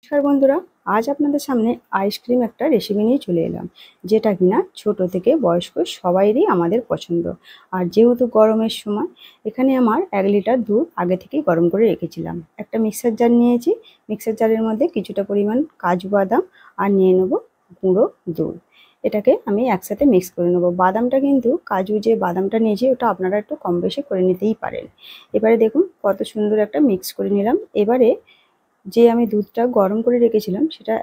নমস্কার বন্ধুরা, আজ আপনাদের সামনে আইসক্রিম একটা রেসিপি নিয়ে চলে এলাম, যেটা কিনা ছোট থেকে বয়স্ক সবাইরই আমাদের পছন্দ। আর যেহেতু গরমের সময়, এখানে আমার 1 লিটার দুধ আগে থেকেই গরম করে রেখেছিলাম। একটা মিক্সার জার নিয়েছি, মিক্সার জারের মধ্যে কিছুটা পরিমাণ কাজু বাদাম আর নিয়ে নেব গুঁড়ো দুধ। এটাকে আমি একসাথে মিক্স করে নেব। বাদামটা কিন্তু কাজু যে বাদামটা নিয়েছি ওটা আপনারা একটু কম বেশি করে নিতেই পারেন। এবারে দেখুন কত সুন্দর একটা মিক্স করে নিলাম। এবারে যে আমি দুধটা গরম করে রেখেছিলাম সেটা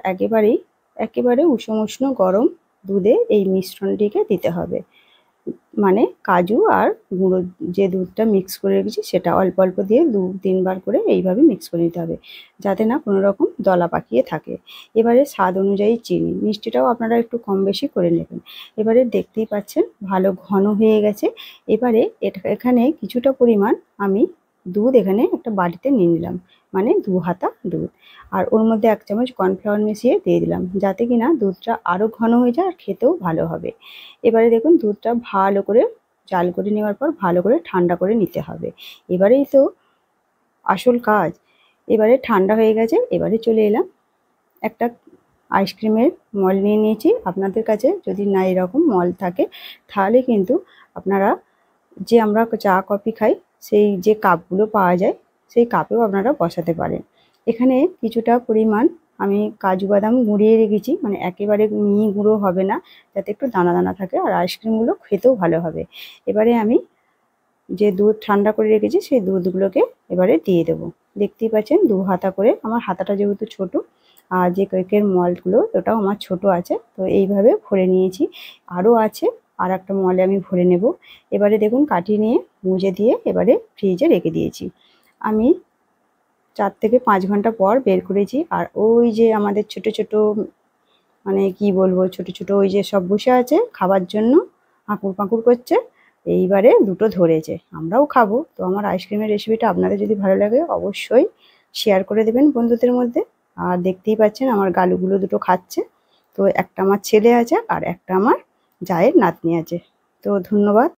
একেবারে উষ্ণ উষ্ণ গরম দুধে এই মিশ্রণটিকে দিতে হবে। মানে কাজু আর গুঁড়ো যে দুধটা মিক্স করে রেখেছি সেটা অল্প অল্প দিয়ে 2-3 বার করে এইভাবে মিক্স করে নিতে হবে, যাতে না কোনো রকম দলা পাকিয়ে থাকে। এবারে স্বাদ অনুযায়ী চিনি, মিষ্টিটাও আপনারা একটু কম বেশি করে নেবেন। এবারে দেখতেই পাচ্ছেন ভালো ঘন হয়ে গেছে। এবারে এখানে কিছুটা পরিমাণ আমি দুধ এখানে একটা বাটিতে নিয়ে নিলাম, মানে 2 হাতা দুধ। আর ওর মধ্যে 1 চামচ কর্নফ্লাওয়ার মিশিয়ে দিয়ে দিলাম, যাতে কিনা দুধটা আরও ঘন হয়ে যায় আর খেতেও ভালো হবে। এবারে দেখুন দুধটা ভালো করে জাল করে নেওয়ার পর ভালো করে ঠান্ডা করে নিতে হবে। এবারেই তো আসল কাজ। এবারে ঠান্ডা হয়ে গেছে, এবারে চলে এলাম একটা আইসক্রিমের মল নিয়ে নিয়েছি। আপনাদের কাছে যদি না এরকম মল থাকে তাহলে কিন্তু আপনারা যে আমরা চা কফি খাই সেই যে কাপগুলো পাওয়া যায় সেই কাপেও আপনারা বসাতে পারেন। এখানে কিছুটা পরিমাণ আমি কাজু বাদাম গুঁড়িয়ে রেখেছি, মানে একেবারে মিহি গুঁড়ো হবে না, যাতে একটু দানা দানা থাকে আর আইসক্রিমগুলো খেতেও ভালো হবে। এবারে আমি যে দুধ ঠান্ডা করে রেখেছি সেই দুধগুলোকে এবারে দিয়ে দেবো। দেখতেই পাচ্ছেন 2 হাতা করে, আমার হাতাটা যেহেতু ছোটো আর যে কেকের মলগুলো ওটাও আমার ছোট আছে, তো এইভাবে ভরে নিয়েছি। আরও আছে, আর একটা মলে আমি ভরে নেব। এবারে দেখুন কাঠিয়ে নিয়ে মুজে দিয়ে এবারে ফ্রিজে রেখে দিয়েছি। আমি 4 থেকে 5 ঘন্টা পর বের করেছি। আর ওই যে আমাদের ছোট ছোট, মানে কি বলবো, ছোট ছোট ওই যে সব বসে আছে খাবার জন্য, আঁকুড় পাঁকুড় করছে। এইবারে দুটো ধরেছে, আমরাও খাবো। তো আমার আইসক্রিমের রেসিপিটা আপনাদের যদি ভালো লাগে অবশ্যই শেয়ার করে দেবেন বন্ধুদের মধ্যে। আর দেখতেই পাচ্ছেন আমার গালুগুলো দুটো খাচ্ছে। তো একটা আমার ছেলে আছে আর একটা আমার জায়ের নাতনি আছে। তো ধন্যবাদ।